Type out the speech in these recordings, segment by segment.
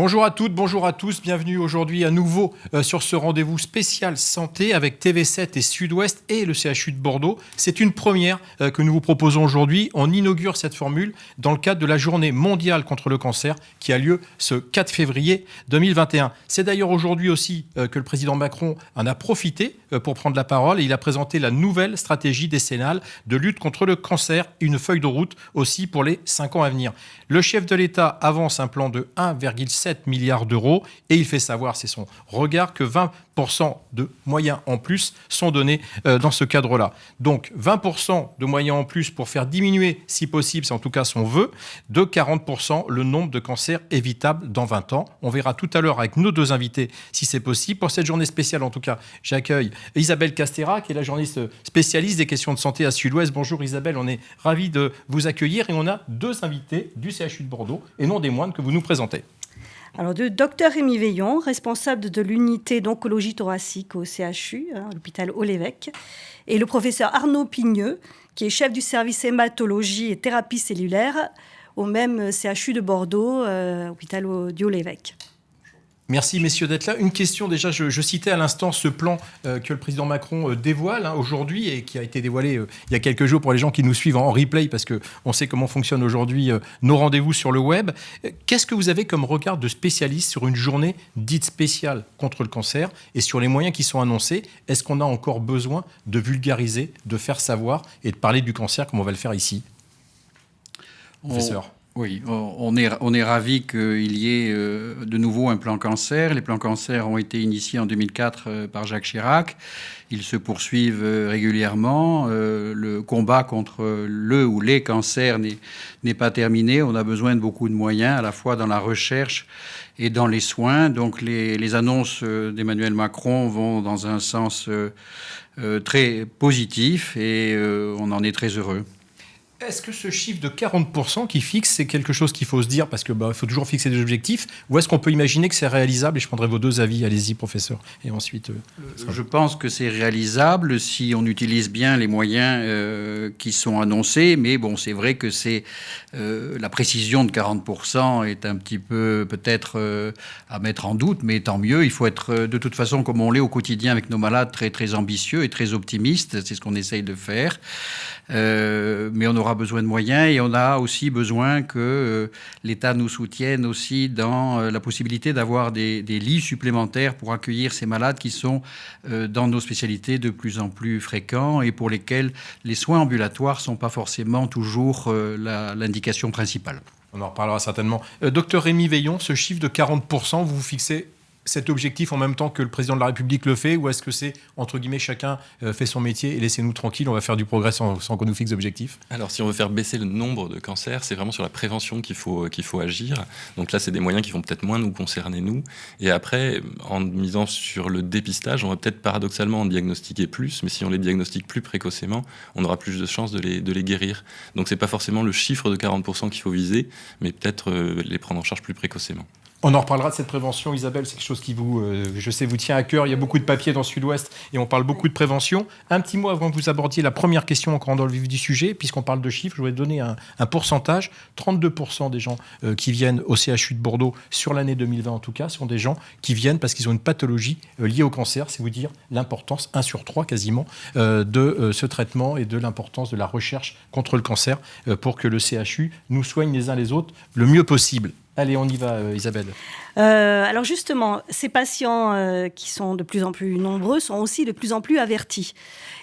Bonjour à toutes, bonjour à tous, bienvenue aujourd'hui à nouveau sur ce rendez-vous spécial santé avec TV7 et Sud-Ouest et le CHU de Bordeaux. C'est une première que nous vous proposons aujourd'hui. On inaugure cette formule dans le cadre de la journée mondiale contre le cancer qui a lieu ce 4 février 2021. C'est d'ailleurs aujourd'hui aussi que le président Macron en a profité pour prendre la parole et il a présenté la nouvelle stratégie décennale de lutte contre le cancer, une feuille de route aussi pour les 5 ans à venir. Le chef de l'État avance un plan de 1,7 milliards d'euros et il fait savoir, c'est son regard, que 20% de moyens en plus sont donnés dans ce cadre-là. Donc 20% de moyens en plus pour faire diminuer, si possible, c'est en tout cas son vœu, de 40% le nombre de cancers évitables dans 20 ans. On verra tout à l'heure avec nos deux invités si c'est possible. Pour cette journée spéciale, en tout cas, j'accueille Isabelle Castéra, qui est la journaliste spécialiste des questions de santé à Sud-Ouest. Bonjour Isabelle, on est ravis de vous accueillir et on a deux invités du CHU de Bordeaux et non des moindres que vous nous présentez. Alors, de Dr Rémi Veillon, responsable de l'unité d'oncologie thoracique au CHU, à l'hôpital Haut-l'Évêque, et le professeur Arnaud Pigneux, qui est chef du service hématologie et thérapie cellulaire au même CHU de Bordeaux, hôpital du Haut-l'Évêque. Merci messieurs d'être là. Une question déjà, je citais à l'instant ce plan que le président Macron dévoile aujourd'hui et qui a été dévoilé il y a quelques jours pour les gens qui nous suivent en replay parce qu'on sait comment fonctionnent aujourd'hui nos rendez-vous sur le web. Qu'est-ce que vous avez comme regard de spécialiste sur une journée dite spéciale contre le cancer et sur les moyens qui sont annoncés? Est-ce qu'on a encore besoin de vulgariser, de faire savoir et de parler du cancer comme on va le faire ici? Professeur. Oui, on est ravis qu'il y ait de nouveau un plan cancer. Les plans cancer ont été initiés en 2004 par Jacques Chirac. Ils se poursuivent régulièrement. Le combat contre le ou les cancers n'est pas terminé. On a besoin de beaucoup de moyens, à la fois dans la recherche et dans les soins. Donc les annonces d'Emmanuel Macron vont dans un sens très positif et on en est très heureux. Est-ce que ce chiffre de 40% qui fixe, c'est quelque chose qu'il faut se dire parce que faut toujours fixer des objectifs, ou est-ce qu'on peut imaginer que c'est réalisable? Et je prendrai vos deux avis, allez-y professeur, et ensuite... Je pense que c'est réalisable si on utilise bien les moyens qui sont annoncés, mais bon, c'est vrai que c'est la précision de 40% est un petit peu peut-être à mettre en doute, mais tant mieux, il faut être de toute façon comme on l'est au quotidien avec nos malades, très, très ambitieux et très optimistes, c'est ce qu'on essaye de faire. Mais on aura besoin de moyens et on a aussi besoin que l'État nous soutienne aussi dans la possibilité d'avoir des lits supplémentaires pour accueillir ces malades qui sont dans nos spécialités de plus en plus fréquents et pour lesquels les soins ambulatoires ne sont pas forcément toujours l'indication principale. On en reparlera certainement. Docteur Rémi Veillon, ce chiffre de 40%, vous fixez cet objectif en même temps que le président de la République le fait, ou est-ce que c'est, entre guillemets, chacun fait son métier et laissez-nous tranquilles, on va faire du progrès sans qu'on nous fixe d'objectifs? Alors, si on veut faire baisser le nombre de cancers, c'est vraiment sur la prévention qu'il faut agir. Donc là, c'est des moyens qui vont peut-être moins nous concerner, nous. Et après, en misant sur le dépistage, on va peut-être paradoxalement en diagnostiquer plus, mais si on les diagnostique plus précocement, on aura plus de chances de les guérir. Donc, c'est pas forcément le chiffre de 40% qu'il faut viser, mais peut-être les prendre en charge plus précocement. On en reparlera de cette prévention, Isabelle, c'est quelque chose qui vous, je sais, vous tient à cœur. Il y a beaucoup de papiers dans Sud-Ouest et on parle beaucoup de prévention. Un petit mot avant que vous abordiez la première question encore dans le vif du sujet, puisqu'on parle de chiffres, je voudrais donner un pourcentage. 32% des gens qui viennent au CHU de Bordeaux sur l'année 2020 en tout cas, sont des gens qui viennent parce qu'ils ont une pathologie liée au cancer. C'est vous dire l'importance, 1 sur 3 quasiment, de ce traitement et de l'importance de la recherche contre le cancer pour que le CHU nous soigne les uns les autres le mieux possible. Allez, on y va, Isabelle. Alors justement, ces patients qui sont de plus en plus nombreux sont aussi de plus en plus avertis.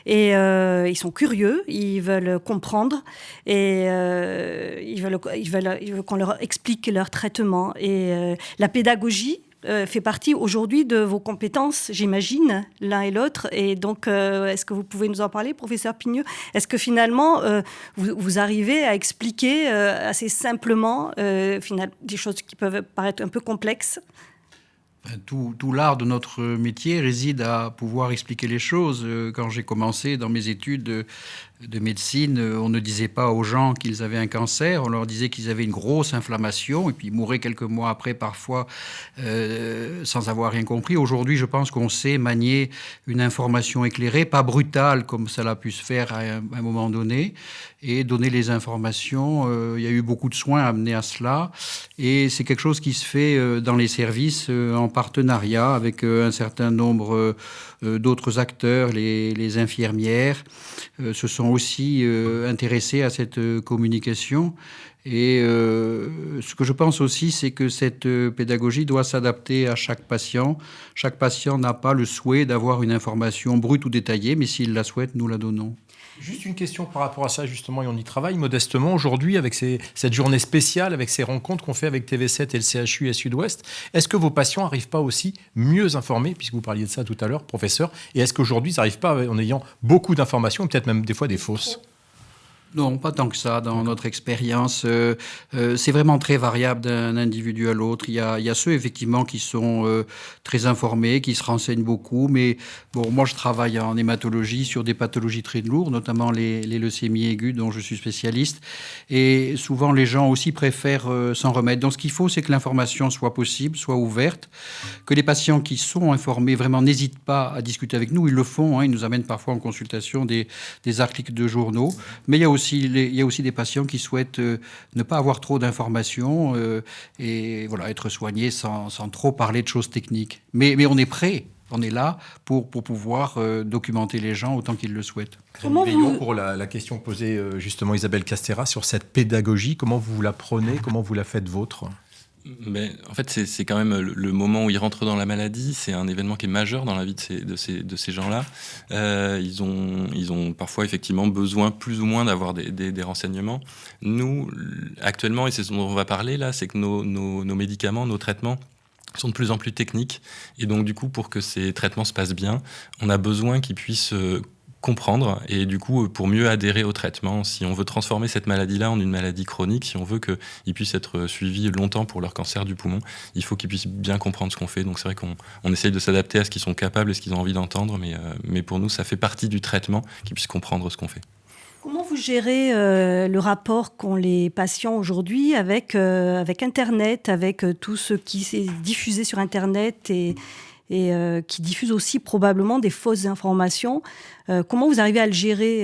Et ils sont curieux, ils veulent comprendre et ils veulent qu'on leur explique leur traitement. Et la pédagogie fait partie aujourd'hui de vos compétences, j'imagine, l'un et l'autre. Et donc, est-ce que vous pouvez nous en parler, professeur Pigneux? Est-ce que finalement, vous arrivez à expliquer assez simplement des choses qui peuvent paraître un peu complexes? Tout l'art de notre métier réside à pouvoir expliquer les choses. Quand j'ai commencé dans mes études de médecine, on ne disait pas aux gens qu'ils avaient un cancer, on leur disait qu'ils avaient une grosse inflammation et puis ils mouraient quelques mois après parfois sans avoir rien compris. Aujourd'hui, je pense qu'on sait manier une information éclairée, pas brutale comme ça l'a pu se faire à un moment donné, et donner les informations. Il y a eu beaucoup de soins amenés à cela et c'est quelque chose qui se fait dans les services en partenariat avec un certain nombre d'autres acteurs, les infirmières se sont aussi intéressés à cette communication. Et ce que je pense aussi, c'est que cette pédagogie doit s'adapter à chaque patient. Chaque patient n'a pas le souhait d'avoir une information brute ou détaillée, mais s'il la souhaite, nous la donnons. Juste une question par rapport à ça, justement, et on y travaille modestement aujourd'hui avec cette journée spéciale, avec ces rencontres qu'on fait avec TV7 et le CHU et Sud-Ouest. Est-ce que vos patients n'arrivent pas aussi mieux informés, puisque vous parliez de ça tout à l'heure, professeur, et est-ce qu'aujourd'hui, ils n'arrivent pas en ayant beaucoup d'informations, peut-être même des fois des fausses ? Non, pas tant que ça dans notre expérience. C'est vraiment très variable d'un individu à l'autre. Il y a ceux, effectivement, qui sont très informés, qui se renseignent beaucoup. Mais bon, moi, je travaille en hématologie sur des pathologies très lourdes, notamment les leucémies aiguës, dont je suis spécialiste. Et souvent, les gens aussi préfèrent s'en remettre. Donc, ce qu'il faut, c'est que l'information soit possible, soit ouverte, que les patients qui sont informés vraiment n'hésitent pas à discuter avec nous. Ils le font, hein. Ils nous amènent parfois en consultation des articles de journaux. Mais il y a aussi des patients qui souhaitent ne pas avoir trop d'informations et voilà, être soignés sans trop parler de choses techniques. Mais on est prêt, on est là pour pouvoir documenter les gens autant qu'ils le souhaitent. Comment pour la question posée justement Isabelle Castéra sur cette pédagogie, comment vous la prenez, comment vous la faites vôtre ? Mais en fait, c'est quand même le moment où ils rentrent dans la maladie. C'est un événement qui est majeur dans la vie de ces gens-là. Ils ont parfois effectivement besoin plus ou moins d'avoir des renseignements. Nous, actuellement, et c'est ce dont on va parler là, c'est que nos médicaments, nos traitements sont de plus en plus techniques. Et donc, du coup, pour que ces traitements se passent bien, on a besoin qu'ils puissent comprendre et du coup pour mieux adhérer au traitement. Si on veut transformer cette maladie-là en une maladie chronique, si on veut qu'ils puissent être suivis longtemps pour leur cancer du poumon, il faut qu'ils puissent bien comprendre ce qu'on fait. Donc c'est vrai qu'on essaye de s'adapter à ce qu'ils sont capables et ce qu'ils ont envie d'entendre, mais pour nous ça fait partie du traitement qu'ils puissent comprendre ce qu'on fait. Comment vous gérez le rapport qu'ont les patients aujourd'hui avec Internet, avec tout ce qui s'est diffusé sur Internet et qui diffuse aussi probablement des fausses informations. Comment vous arrivez à le gérer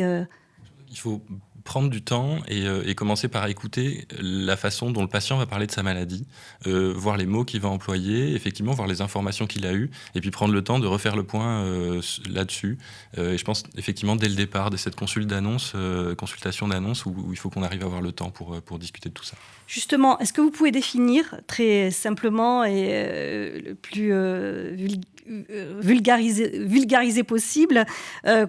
Il faut prendre du temps et commencer par écouter la façon dont le patient va parler de sa maladie, voir les mots qu'il va employer, effectivement voir les informations qu'il a eues, et puis prendre le temps de refaire le point là-dessus. Et je pense effectivement dès le départ, dès cette consultation d'annonce, où il faut qu'on arrive à avoir le temps pour discuter de tout ça. Justement, est-ce que vous pouvez définir très simplement et le plus vulgarisé possible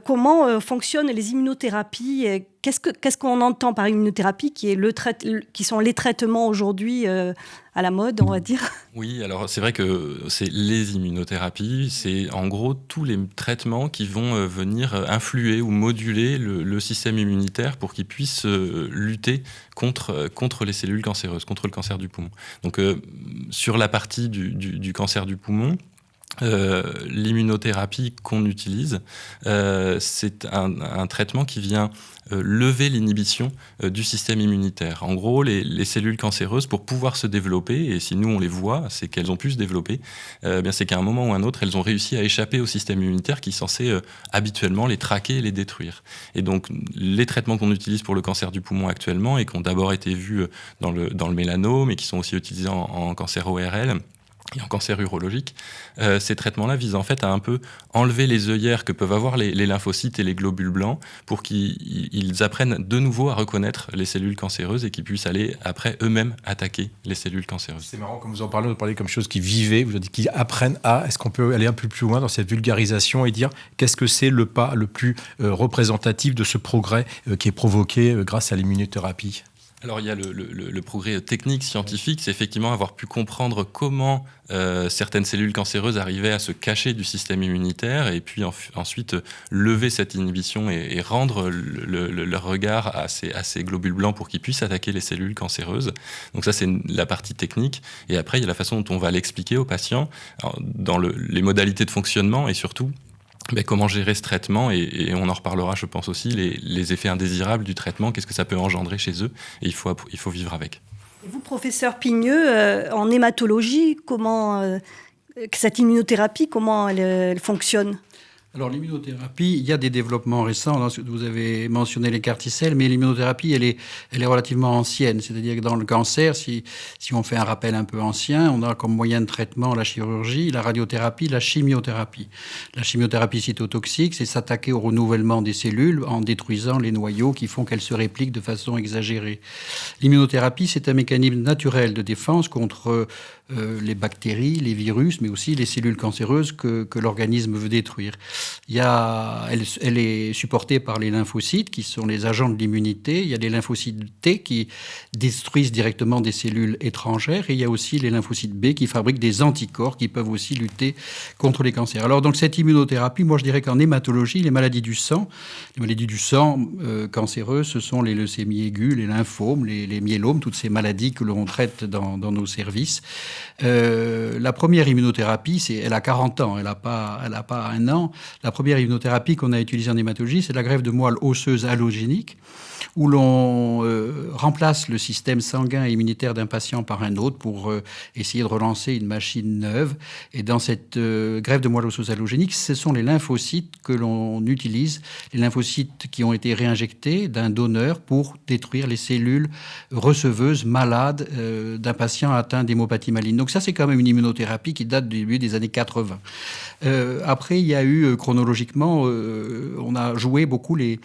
comment fonctionnent les immunothérapies et qu'est-ce qu'on entend par immunothérapie qui sont les traitements aujourd'hui à la mode, on va dire? Oui, alors c'est vrai que c'est les immunothérapies, c'est en gros tous les traitements qui vont venir influer ou moduler le système immunitaire pour qu'il puisse lutter contre les cellules cancéreuses, contre le cancer du poumon. Donc sur la partie du cancer du poumon, l'immunothérapie qu'on utilise, c'est un traitement qui vient lever l'inhibition du système immunitaire. En gros, les cellules cancéreuses, pour pouvoir se développer, et si nous on les voit, c'est qu'elles ont pu se développer, bien c'est qu'à un moment ou à un autre, elles ont réussi à échapper au système immunitaire qui est censé habituellement les traquer et les détruire. Et donc, les traitements qu'on utilise pour le cancer du poumon actuellement, et qui ont d'abord été vus dans le mélanome, et qui sont aussi utilisés en cancer ORL, et en cancer urologique, ces traitements-là visent en fait à un peu enlever les œillères que peuvent avoir les lymphocytes et les globules blancs pour qu'ils apprennent de nouveau à reconnaître les cellules cancéreuses et qu'ils puissent aller après eux-mêmes attaquer les cellules cancéreuses. C'est marrant, comme vous en parlez, vous parlez comme chose qui vivait, vous avez dit qu'ils apprennent à. Est-ce qu'on peut aller un peu plus loin dans cette vulgarisation et dire qu'est-ce que c'est le pas le plus représentatif de ce progrès qui est provoqué grâce à l'immunothérapie ? Alors il y a le progrès technique, scientifique, c'est effectivement avoir pu comprendre comment certaines cellules cancéreuses arrivaient à se cacher du système immunitaire et puis ensuite lever cette inhibition et rendre leur regard à ces globules blancs pour qu'ils puissent attaquer les cellules cancéreuses. Donc ça c'est la partie technique. Et après il y a la façon dont on va l'expliquer aux patients, dans les modalités de fonctionnement et surtout comment gérer ce traitement et on en reparlera, je pense aussi, les effets indésirables du traitement, qu'est-ce que ça peut engendrer chez eux et il faut vivre avec. Et vous, professeur Pigneux, en hématologie, comment cette immunothérapie, comment elle fonctionne ? Alors l'immunothérapie, il y a des développements récents. Là, vous avez mentionné les CAR-T-cells, mais l'immunothérapie, elle est relativement ancienne. C'est-à-dire que dans le cancer, si on fait un rappel un peu ancien, on a comme moyen de traitement la chirurgie, la radiothérapie, la chimiothérapie. La chimiothérapie cytotoxique, c'est s'attaquer au renouvellement des cellules en détruisant les noyaux qui font qu'elles se répliquent de façon exagérée. L'immunothérapie, c'est un mécanisme naturel de défense contre les bactéries, les virus, mais aussi les cellules cancéreuses que l'organisme veut détruire. Elle est supportée par les lymphocytes, qui sont les agents de l'immunité. Il y a les lymphocytes T qui détruisent directement des cellules étrangères. Et il y a aussi les lymphocytes B qui fabriquent des anticorps qui peuvent aussi lutter contre les cancers. Alors, donc, cette immunothérapie, moi, je dirais qu'en hématologie, les maladies du sang cancéreuses, ce sont les leucémies aiguës, les lymphomes, les myélomes, toutes ces maladies que l'on traite dans nos services. La première immunothérapie, elle a 40 ans, elle n'a pas 1 an. La première immunothérapie qu'on a utilisée en hématologie, c'est la greffe de moelle osseuse allogénique, où l'on remplace le système sanguin et immunitaire d'un patient par un autre pour essayer de relancer une machine neuve. Et dans cette greffe de moelle osseuse allogénique, ce sont les lymphocytes que l'on utilise, les lymphocytes qui ont été réinjectés d'un donneur pour détruire les cellules receveuses malades d'un patient atteint d'hémopathie maligne. Donc ça, c'est quand même une immunothérapie qui date du début des années 80. Après, il y a eu, chronologiquement, on a joué beaucoup les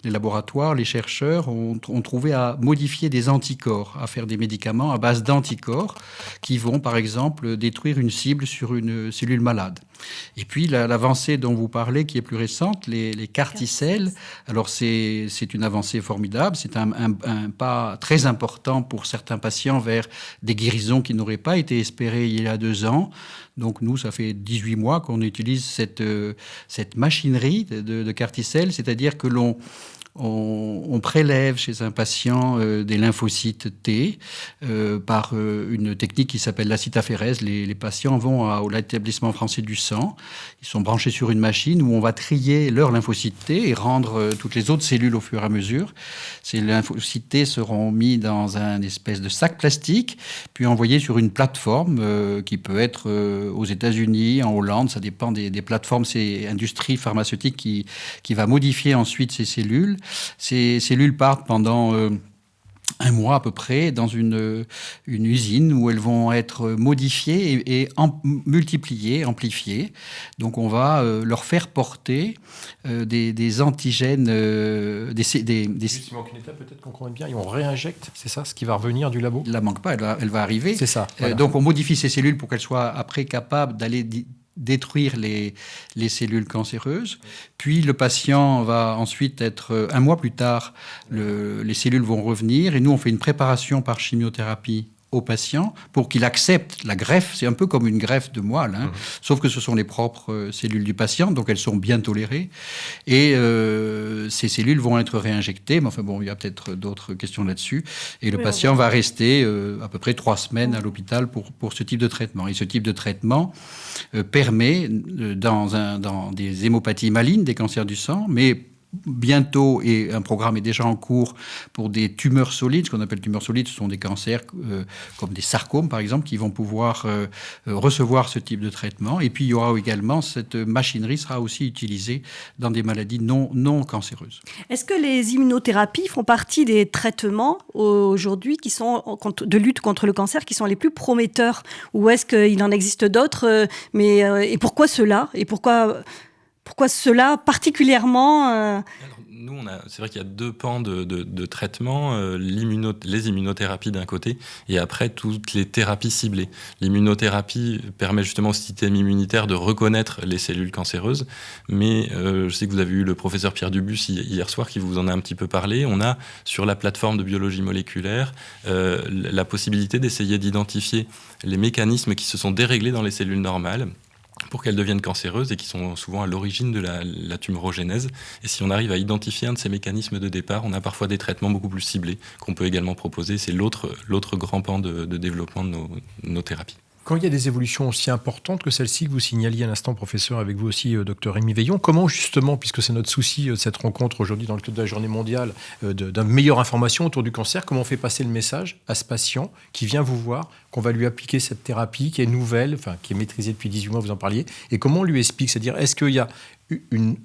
laboratoires, les chercheurs ont trouvé à modifier des anticorps, à faire des médicaments à base d'anticorps qui vont, par exemple, détruire une cible sur une cellule malade. Et puis, l'avancée dont vous parlez, qui est plus récente, les CAR-T-cells, alors c'est une avancée formidable, c'est un pas très important pour certains patients vers des guérisons qui n'auraient pas été espérées il y a 2 ans. Donc nous, ça fait 18 mois qu'on utilise cette machinerie de CAR-T-cells, c'est-à-dire que on prélève chez un patient des lymphocytes T par une technique qui s'appelle l'acétaphérèse. Les patients vont à l'établissement français du sang. Ils sont branchés sur une machine où on va trier leurs lymphocytes T et rendre toutes les autres cellules au fur et à mesure. Ces lymphocytes T seront mis dans un espèce de sac plastique, puis envoyés sur une plateforme qui peut être aux États-Unis, en Hollande. Ça dépend des plateformes. C'est l'industrie pharmaceutique qui va modifier ensuite ces cellules. Ces cellules partent pendant 1 mois à peu près dans une usine où elles vont être modifiées et multipliées, amplifiées. Donc on va leur faire porter des antigènes, Juste, il manque une étape, peut-être qu'on comprenne bien, et on réinjecte, c'est ça, ce qui va revenir du labo ? Elle ne manque pas, elle va arriver. C'est ça. Voilà. Donc on modifie ces cellules pour qu'elles soient après capables d'aller détruire les cellules cancéreuses. Puis le patient va ensuite être, 1 mois plus tard, les cellules vont revenir et nous on fait une préparation par chimiothérapie au patient pour qu'il accepte la greffe. C'est un peu comme une greffe de moelle, sauf que ce sont les propres cellules du patient, donc elles sont bien tolérées. Et ces cellules vont être réinjectées, mais enfin bon, il y a peut-être d'autres questions là-dessus. Et le patient va rester à peu près 3 semaines à l'hôpital pour ce type de traitement. Et ce type de traitement permet, dans des hémopathies malignes, des cancers du sang, mais bientôt, et un programme est déjà en cours pour des tumeurs solides. Ce qu'on appelle tumeurs solides, ce sont des cancers comme des sarcomes, par exemple, qui vont pouvoir recevoir ce type de traitement. Et puis, il y aura également, cette machinerie sera aussi utilisée dans des maladies non cancéreuses. Est-ce que les immunothérapies font partie des traitements aujourd'hui qui sont de lutte contre le cancer, qui sont les plus prometteurs? Ou est-ce qu'il en existe d'autres et pourquoi ceux-là? Et pourquoi cela particulièrement Alors, Nous, c'est vrai qu'il y a deux pans de traitement, les immunothérapies d'un côté, et après toutes les thérapies ciblées. L'immunothérapie permet justement au système immunitaire de reconnaître les cellules cancéreuses, mais je sais que vous avez eu le professeur Pierre Dubus hier soir qui vous en a un petit peu parlé. On a sur la plateforme de biologie moléculaire la possibilité d'essayer d'identifier les mécanismes qui se sont déréglés dans les cellules normales pour qu'elles deviennent cancéreuses et qui sont souvent à l'origine de la tumorogénèse. Et si on arrive à identifier un de ces mécanismes de départ, on a parfois des traitements beaucoup plus ciblés qu'on peut également proposer. C'est l'autre grand pan de développement de nos thérapies. Quand il y a des évolutions aussi importantes que celles-ci que vous signaliez à l'instant, professeur, avec vous aussi, docteur Rémi Veillon, comment justement, puisque c'est notre souci de cette rencontre aujourd'hui dans le cadre de la journée mondiale, d'une meilleure information autour du cancer, comment on fait passer le message à ce patient qui vient vous voir, qu'on va lui appliquer cette thérapie qui est nouvelle, enfin qui est maîtrisée depuis 18 mois, vous en parliez, et comment on lui explique, c'est-à-dire est-ce qu'il y a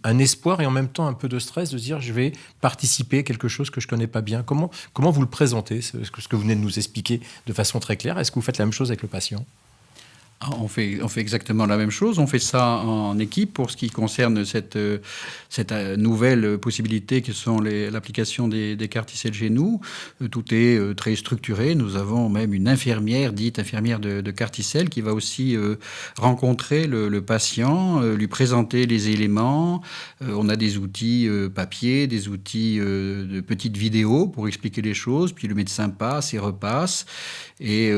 un espoir et en même temps un peu de stress de se dire je vais participer à quelque chose que je ne connais pas bien. Comment vous le présentez, ce que vous venez de nous expliquer de façon très claire? Est-ce que vous faites la même chose avec le patient? On fait exactement la même chose. On fait ça en équipe pour ce qui concerne cette nouvelle possibilité que sont l'application des CAR-T-cells chez nous. Tout est très structuré. Nous avons même une infirmière, dite infirmière de CAR-T-cells, qui va aussi rencontrer le patient, lui présenter les éléments. On a des outils papier, des outils de petites vidéos pour expliquer les choses. Puis le médecin passe et repasse. Et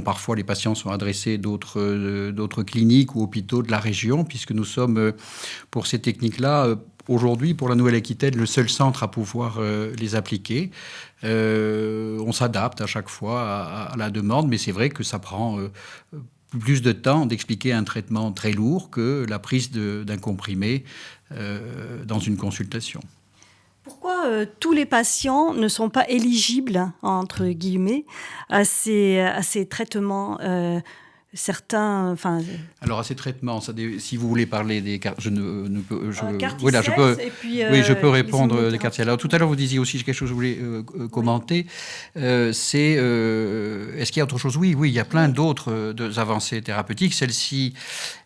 parfois les patients sont adressés d'autres cliniques ou hôpitaux de la région, puisque nous sommes, pour ces techniques-là, aujourd'hui, pour la Nouvelle-Aquitaine, le seul centre à pouvoir les appliquer. On s'adapte à chaque fois à la demande, mais c'est vrai que ça prend plus de temps d'expliquer un traitement très lourd que la prise d'un comprimé dans une consultation. Pourquoi tous les patients ne sont pas éligibles, entre guillemets, à ces traitements certains, alors à ces traitements, si vous voulez parler des je peux répondre des CAR-T-cells. Alors tout à l'heure vous disiez aussi quelque chose que je voulais commenter. Est-ce qu'il y a autre chose? Oui, il y a plein d'autres avancées thérapeutiques. Celle-ci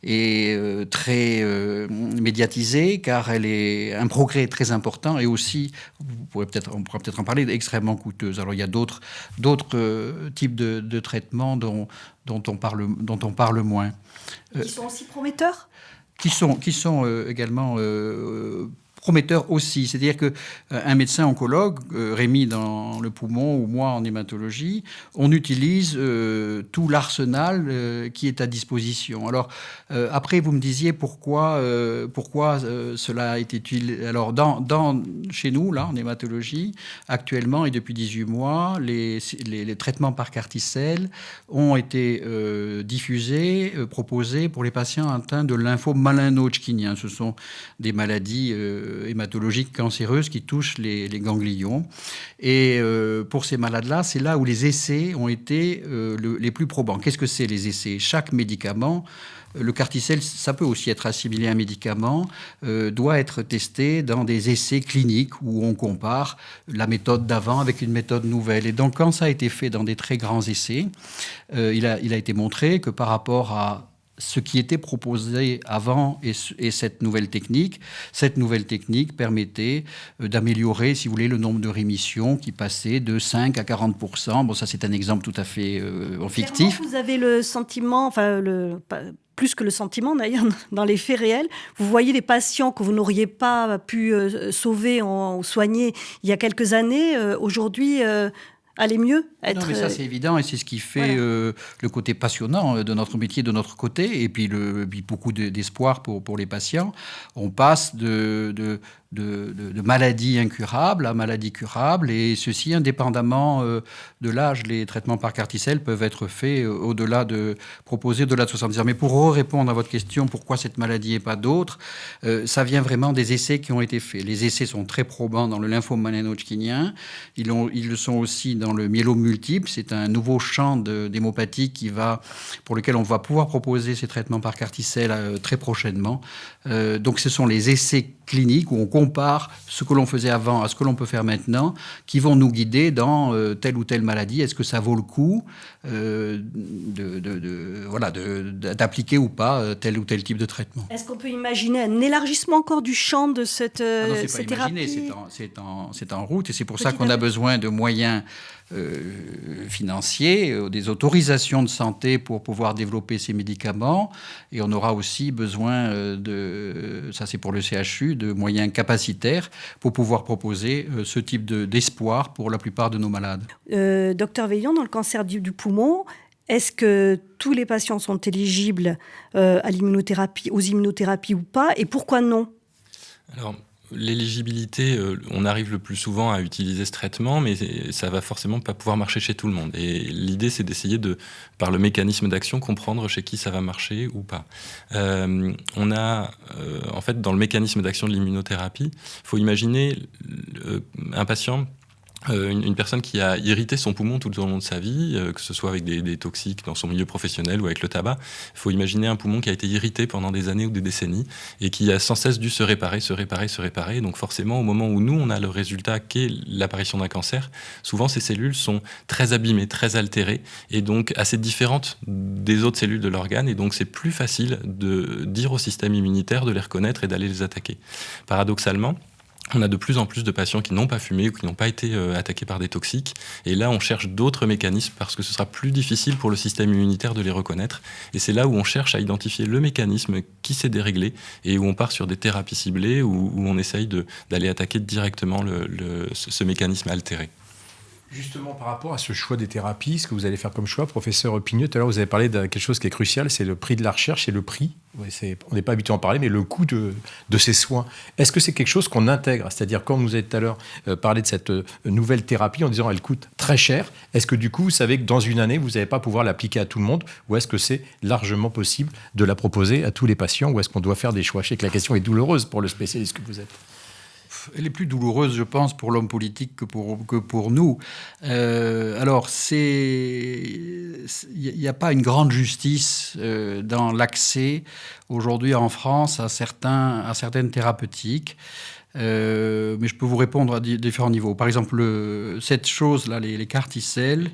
est très médiatisée car elle est un progrès très important et aussi, on pourra peut-être en parler, extrêmement coûteuse. Alors il y a d'autres types de traitements dont on parle moins. Qui sont aussi prometteurs ? Qui sont également prometteurs aussi. C'est-à-dire qu'un médecin oncologue, Rémi dans le poumon ou moi en hématologie, on utilise tout l'arsenal qui est à disposition. Alors, après, vous me disiez pourquoi cela a été utilisé. Alors, chez nous, là, en hématologie, actuellement et depuis 18 mois, les traitements par CAR-T-cells ont été diffusés, proposés pour les patients atteints de lymphome malino-hodgkinien. Ce sont des maladies hématologiques cancéreuses qui touchent les ganglions. Et pour ces malades-là, c'est là où les essais ont été les plus probants. Qu'est-ce que c'est les essais? Chaque médicament, le CAR-T-cell, ça peut aussi être assimilé à un médicament, doit être testé dans des essais cliniques où on compare la méthode d'avant avec une méthode nouvelle. Et donc, quand ça a été fait dans des très grands essais, il a été montré que par rapport à ce qui était proposé avant et cette nouvelle technique permettait d'améliorer, si vous voulez, le nombre de rémissions qui passait de 5 à 40%. Bon, ça, c'est un exemple tout à fait fictif. Clairement, vous avez le sentiment, plus que le sentiment d'ailleurs, dans les faits réels, vous voyez les patients que vous n'auriez pas pu sauver ou soigner il y a quelques années, aujourd'hui aller mieux. Non, mais ça, c'est évident, et c'est ce qui fait le côté passionnant de notre métier, de notre côté, et puis beaucoup d'espoir pour les patients. On passe de maladies incurables à maladies curables, et ceci indépendamment de l'âge. Les traitements par CAR-T-cell peuvent être faits proposés au-delà de 70 ans. Mais pour répondre à votre question, pourquoi cette maladie et pas d'autres, ça vient vraiment des essais qui ont été faits. Les essais sont très probants dans le lymphome malino-hodgkinien. Ils le sont aussi dans le myélome multiple. C'est un nouveau champ d'hémopathie pour lequel on va pouvoir proposer ces traitements par CAR-T-cell très prochainement. Donc ce sont les essais cliniques où on compare ce que l'on faisait avant à ce que l'on peut faire maintenant, qui vont nous guider dans telle ou telle maladie. Est-ce que ça vaut le coup d'appliquer ou pas tel ou tel type de traitement? Est-ce qu'on peut imaginer un élargissement encore du champ de cette c'est pas imaginé, c'est en route, et c'est pour ça qu'on a besoin de moyens financiers, des autorisations de santé pour pouvoir développer ces médicaments, et on aura aussi besoin ça c'est pour le CHU, de moyens capacitaires pour pouvoir proposer ce type d'espoir pour la plupart de nos malades. Docteur Veillon, dans le cancer du poumon, est-ce que tous les patients sont éligibles à l'immunothérapie, aux immunothérapies ou pas, et pourquoi non? Alors, l'éligibilité, on arrive le plus souvent à utiliser ce traitement, mais ça va forcément pas pouvoir marcher chez tout le monde. Et l'idée, c'est d'essayer par le mécanisme d'action, comprendre chez qui ça va marcher ou pas. On a, en fait, dans le mécanisme d'action de l'immunothérapie, il faut imaginer un patient, une personne qui a irrité son poumon tout au long de sa vie, que ce soit avec des toxiques dans son milieu professionnel ou avec le tabac. Il faut imaginer un poumon qui a été irrité pendant des années ou des décennies et qui a sans cesse dû se réparer. Donc forcément, au moment où nous, on a le résultat qu'est l'apparition d'un cancer, souvent ces cellules sont très abîmées, très altérées et donc assez différentes des autres cellules de l'organe. Et donc c'est plus facile de dire au système immunitaire de les reconnaître et d'aller les attaquer. Paradoxalement, on a de plus en plus de patients qui n'ont pas fumé ou qui n'ont pas été attaqués par des toxiques. Et là, on cherche d'autres mécanismes parce que ce sera plus difficile pour le système immunitaire de les reconnaître. Et c'est là où on cherche à identifier le mécanisme qui s'est déréglé et où on part sur des thérapies ciblées, où on essaye d'aller attaquer directement ce mécanisme altéré. Justement, par rapport à ce choix des thérapies, ce que vous allez faire comme choix, professeur Pigneux, tout à l'heure vous avez parlé de quelque chose qui est crucial, c'est le prix de la recherche et le prix. On n'est pas habitué à en parler, mais le coût de ces soins. Est-ce que c'est quelque chose qu'on intègre? C'est-à-dire, quand vous avez tout à l'heure parlé de cette nouvelle thérapie en disant elle coûte très cher, est-ce que du coup, vous savez que dans une année, vous n'allez pas pouvoir l'appliquer à tout le monde, ou est-ce que c'est largement possible de la proposer à tous les patients, ou est-ce qu'on doit faire des choix? Je sais que la question est douloureuse pour le spécialiste que vous êtes. Elle est plus douloureuse, je pense, pour l'homme politique que pour nous. Alors, il n'y a pas une grande justice dans l'accès aujourd'hui en France à certaines thérapeutiques. Mais je peux vous répondre à différents niveaux. Par exemple, cette chose-là, les carticelles,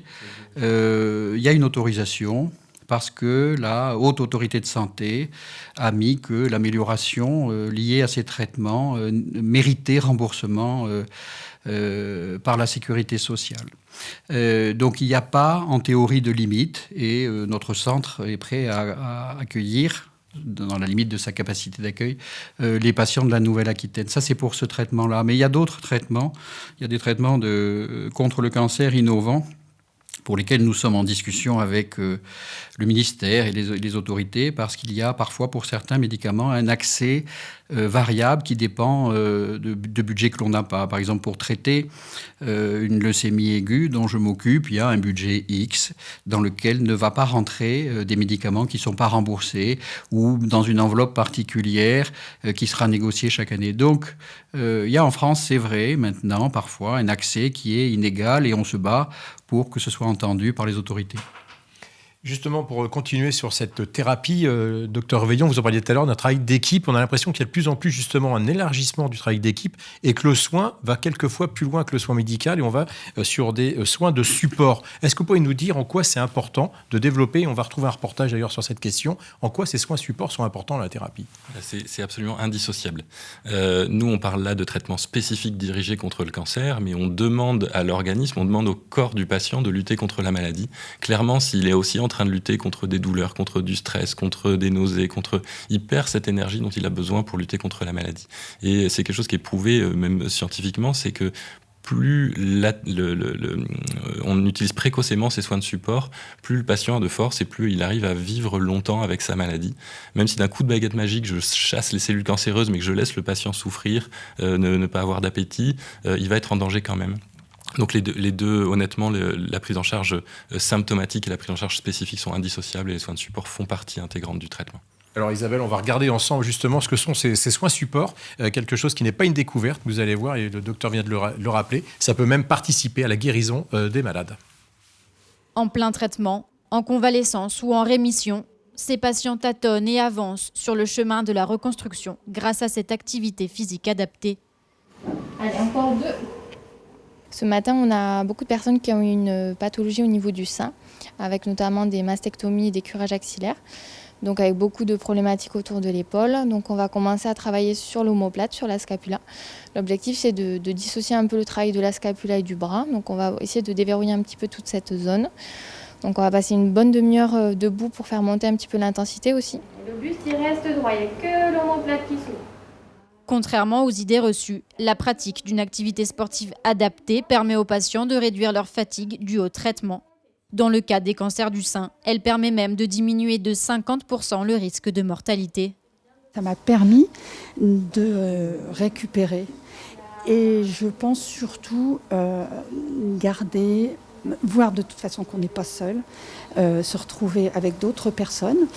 il y a une autorisation, parce que la Haute Autorité de Santé a mis que l'amélioration liée à ces traitements méritait remboursement par la sécurité sociale. Donc il n'y a pas en théorie de limite, et notre centre est prêt à accueillir, dans la limite de sa capacité d'accueil, les patients de la Nouvelle-Aquitaine. Ça, c'est pour ce traitement-là. Mais il y a d'autres traitements. Il y a des traitements contre le cancer innovants, pour lesquels nous sommes en discussion avec le ministère et les autorités, parce qu'il y a parfois pour certains médicaments un accès variable qui dépend de budget que l'on n'a pas. Par exemple, pour traiter une leucémie aiguë dont je m'occupe, il y a un budget X dans lequel ne va pas rentrer des médicaments qui ne sont pas remboursés, ou dans une enveloppe particulière qui sera négociée chaque année. Donc, il y a en France, c'est vrai, maintenant, parfois, un accès qui est inégal, et on se bat pour que ce soit entendu par les autorités. Justement, pour continuer sur cette thérapie, docteur Veillon, vous en parliez tout à l'heure, notre travail d'équipe, on a l'impression qu'il y a de plus en plus justement un élargissement du travail d'équipe, et que le soin va quelquefois plus loin que le soin médical, et on va sur des soins de support. Est-ce que vous pouvez nous dire en quoi c'est important de développer, on va retrouver un reportage d'ailleurs sur cette question, en quoi ces soins supports sont importants dans la thérapie? C'est absolument indissociable. Nous, on parle là de traitements spécifiques dirigés contre le cancer, mais on demande à l'organisme, on demande au corps du patient de lutter contre la maladie. Clairement, s'il est aussi en train de lutter contre des douleurs, contre du stress, contre des nausées, il perd cette énergie dont il a besoin pour lutter contre la maladie. Et c'est quelque chose qui est prouvé, même scientifiquement, c'est que plus on utilise précocement ces soins de support, plus le patient a de force et plus il arrive à vivre longtemps avec sa maladie. Même si d'un coup de baguette magique, je chasse les cellules cancéreuses, mais que je laisse le patient souffrir, ne pas avoir d'appétit, il va être en danger quand même. Donc les deux, honnêtement, la prise en charge symptomatique et la prise en charge spécifique sont indissociables, et les soins de support font partie intégrante du traitement. Alors Isabelle, on va regarder ensemble justement ce que sont ces soins supports, quelque chose qui n'est pas une découverte, vous allez voir, et le docteur vient de le rappeler, ça peut même participer à la guérison des malades. En plein traitement, en convalescence ou en rémission, ces patients tâtonnent et avancent sur le chemin de la reconstruction grâce à cette activité physique adaptée. Allez, encore 2. Ce matin, on a beaucoup de personnes qui ont eu une pathologie au niveau du sein, avec notamment des mastectomies et des curages axillaires, donc avec beaucoup de problématiques autour de l'épaule. Donc on va commencer à travailler sur l'omoplate, sur la scapula. L'objectif, c'est de dissocier un peu le travail de la scapula et du bras. Donc on va essayer de déverrouiller un petit peu toute cette zone. Donc on va passer une bonne demi-heure debout pour faire monter un petit peu l'intensité aussi. Le buste, il reste droit, il n'y a que l'omoplate qui s'ouvre. Contrairement aux idées reçues, la pratique d'une activité sportive adaptée permet aux patients de réduire leur fatigue due au traitement. Dans le cas des cancers du sein, elle permet même de diminuer de 50% le risque de mortalité. Ça m'a permis de récupérer et je pense surtout garder, voir de toute façon qu'on n'est pas seul, se retrouver avec d'autres personnes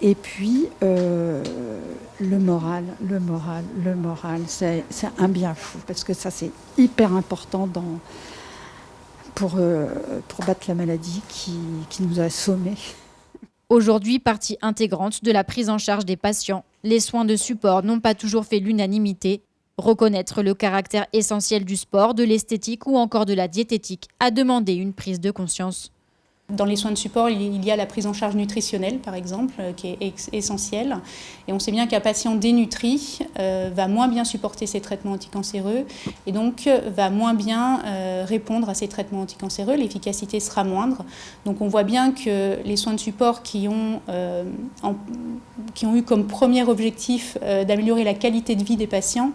et puis le moral, c'est un bien fou parce que ça c'est hyper important pour battre la maladie qui nous a assommés. Aujourd'hui, partie intégrante de la prise en charge des patients, les soins de support n'ont pas toujours fait l'unanimité. Reconnaître le caractère essentiel du sport, de l'esthétique ou encore de la diététique a demandé une prise de conscience. Dans les soins de support, il y a la prise en charge nutritionnelle, par exemple, qui est essentielle. Et on sait bien qu'un patient dénutri va moins bien supporter ses traitements anticancéreux et donc va moins bien répondre à ces traitements anticancéreux. L'efficacité sera moindre. Donc on voit bien que les soins de support qui ont eu comme premier objectif d'améliorer la qualité de vie des patients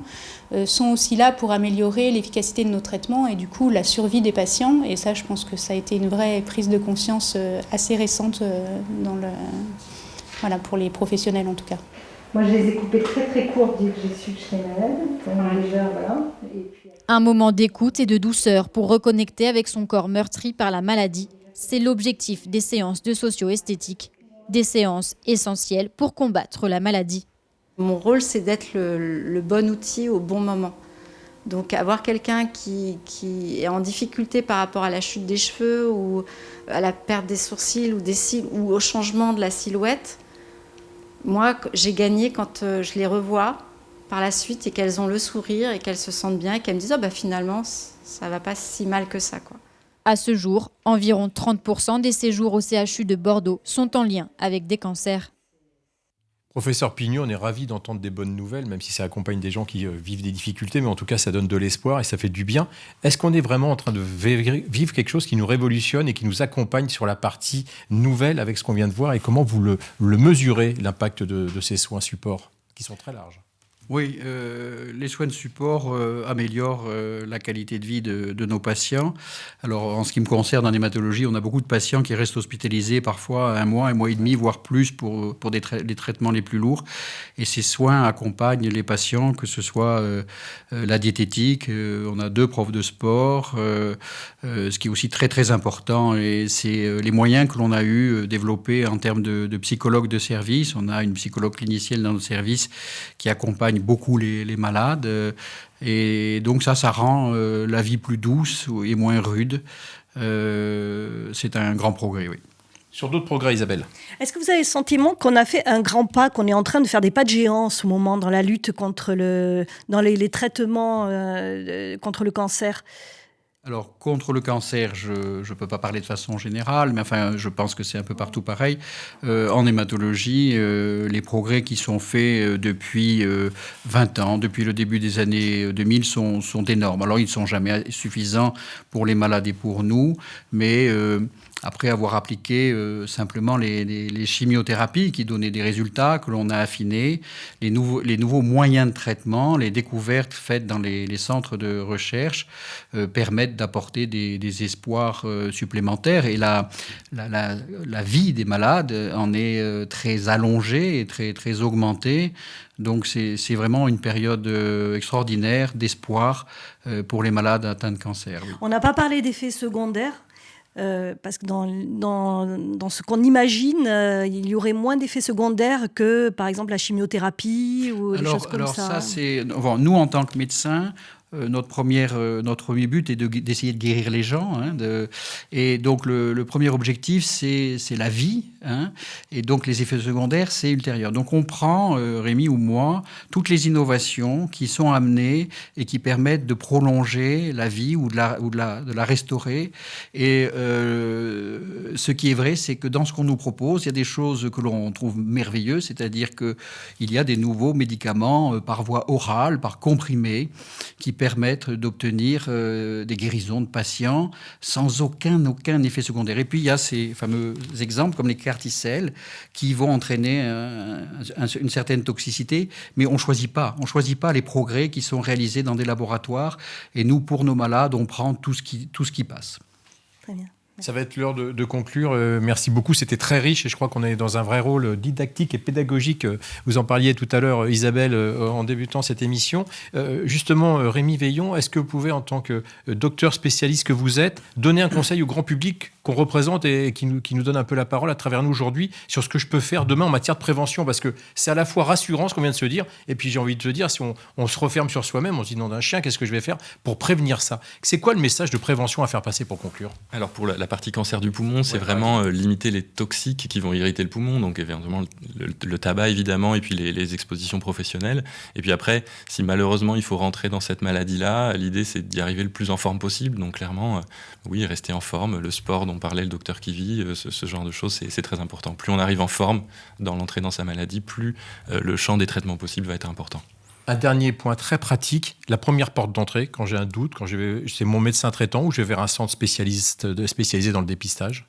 sont aussi là pour améliorer l'efficacité de nos traitements et du coup la survie des patients. Et ça, je pense que ça a été une vraie prise de conscience assez récente pour les professionnels en tout cas. Moi, je les ai coupés très très courts dès que j'ai su que j'étais malade. Donc, déjà, voilà. Et puis... Un moment d'écoute et de douceur pour reconnecter avec son corps meurtri par la maladie. C'est l'objectif des séances de socio-esthétique, des séances essentielles pour combattre la maladie. Mon rôle, c'est d'être le bon outil au bon moment. Donc avoir quelqu'un qui est en difficulté par rapport à la chute des cheveux ou à la perte des sourcils ou des cils ou au changement de la silhouette, moi, j'ai gagné quand je les revois par la suite et qu'elles ont le sourire et qu'elles se sentent bien et qu'elles me disent « finalement, ça va pas si mal que ça, quoi ». À ce jour, environ 30% des séjours au CHU de Bordeaux sont en lien avec des cancers. Professeur Pignot, on est ravi d'entendre des bonnes nouvelles, même si ça accompagne des gens qui vivent des difficultés, mais en tout cas, ça donne de l'espoir et ça fait du bien. Est-ce qu'on est vraiment en train de vivre quelque chose qui nous révolutionne et qui nous accompagne sur la partie nouvelle avec ce qu'on vient de voir et comment vous le mesurez, l'impact de ces soins supports qui sont très larges ? Oui, les soins de support améliorent la qualité de vie de nos patients. Alors, en ce qui me concerne, en hématologie, on a beaucoup de patients qui restent hospitalisés parfois un mois et demi, voire plus pour les traitements les plus lourds. Et ces soins accompagnent les patients, que ce soit la diététique, on a 2 profs de sport, ce qui est aussi très très important, et c'est les moyens que l'on a eu développés en termes de psychologues de service. On a une psychologue clinicienne dans notre service qui accompagne beaucoup les malades et donc ça rend la vie plus douce et moins rude. C'est un grand progrès, oui. Sur d'autres progrès, Isabelle. Est-ce que vous avez le sentiment qu'on a fait un grand pas, qu'on est en train de faire des pas de géant en ce moment dans la lutte contre dans les traitements contre le cancer ? Alors, contre le cancer, je ne peux pas parler de façon générale, mais enfin, je pense que c'est un peu partout pareil. En hématologie, les progrès qui sont faits depuis 20 ans, depuis le début des années 2000, sont énormes. Alors, ils ne sont jamais suffisants pour les malades et pour nous, mais après avoir appliqué simplement les chimiothérapies qui donnaient des résultats que l'on a affinés, les nouveaux moyens de traitement, les découvertes faites dans les centres de recherche permettent d'apporter des espoirs supplémentaires. Et la vie des malades en est très allongée et très, très augmentée. Donc c'est vraiment une période extraordinaire d'espoir pour les malades atteints de cancer. Oui. On n'a pas parlé d'effets secondaires. Parce que dans ce qu'on imagine, il y aurait moins d'effets secondaires que, par exemple, la chimiothérapie ou des choses comme ça. Ça, c'est... Bon, nous, en tant que médecins, notre premier but est d'essayer de guérir les gens. Et donc, le premier objectif, c'est la vie. Et donc, les effets secondaires, c'est ultérieur. Donc, on prend, Rémi ou moi, toutes les innovations qui sont amenées et qui permettent de prolonger la vie ou de la restaurer. Et ce qui est vrai, c'est que dans ce qu'on nous propose, il y a des choses que l'on trouve merveilleuses, c'est-à-dire qu'il y a des nouveaux médicaments par voie orale, par comprimé, qui permettent d'obtenir des guérisons de patients sans aucun effet secondaire. Et puis, il y a ces fameux exemples comme les carticelles qui vont entraîner une certaine toxicité, mais on ne choisit pas. On ne choisit pas les progrès qui sont réalisés dans des laboratoires. Et nous, pour nos malades, on prend tout ce qui passe. Très bien. Ça va être l'heure de conclure. Merci beaucoup. C'était très riche et je crois qu'on est dans un vrai rôle didactique et pédagogique. Vous en parliez tout à l'heure, Isabelle, en débutant cette émission. Justement, Rémi Veillon, est-ce que vous pouvez, en tant que docteur spécialiste que vous êtes, donner un conseil au grand public qu'on représente et qui nous donne un peu la parole à travers nous aujourd'hui sur ce que je peux faire demain en matière de prévention? Parce que c'est à la fois rassurant ce qu'on vient de se dire, et puis j'ai envie de te dire, si on se referme sur soi-même, on se dit non d'un chien, qu'est-ce que je vais faire pour prévenir ça? C'est quoi le message de prévention à faire passer pour conclure? Alors pour la partie cancer du poumon, c'est vraiment limiter les toxiques qui vont irriter le poumon, donc évidemment le tabac évidemment, et puis les expositions professionnelles. Et puis après, si malheureusement il faut rentrer dans cette maladie-là, l'idée c'est d'y arriver le plus en forme possible. Donc clairement, oui, rester en forme, le sport dont parlait le docteur Kivy, ce genre de choses, c'est très important. Plus on arrive en forme dans l'entrée dans sa maladie, plus le champ des traitements possibles va être important. Un dernier point très pratique, la première porte d'entrée, quand j'ai un doute, quand c'est mon médecin traitant ou je vais vers un centre spécialisé dans le dépistage?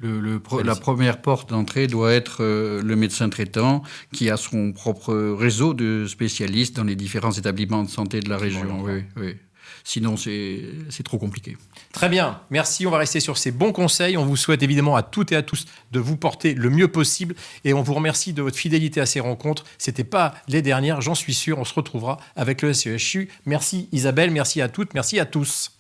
La première porte d'entrée doit être le médecin traitant qui a son propre réseau de spécialistes dans les différents établissements de santé de la région. Oui. Sinon, c'est trop compliqué. Très bien, merci. On va rester sur ces bons conseils. On vous souhaite évidemment à toutes et à tous de vous porter le mieux possible. Et on vous remercie de votre fidélité à ces rencontres. Ce n'étaient pas les dernières, j'en suis sûr. On se retrouvera avec le SEHU. Merci Isabelle, merci à toutes, merci à tous.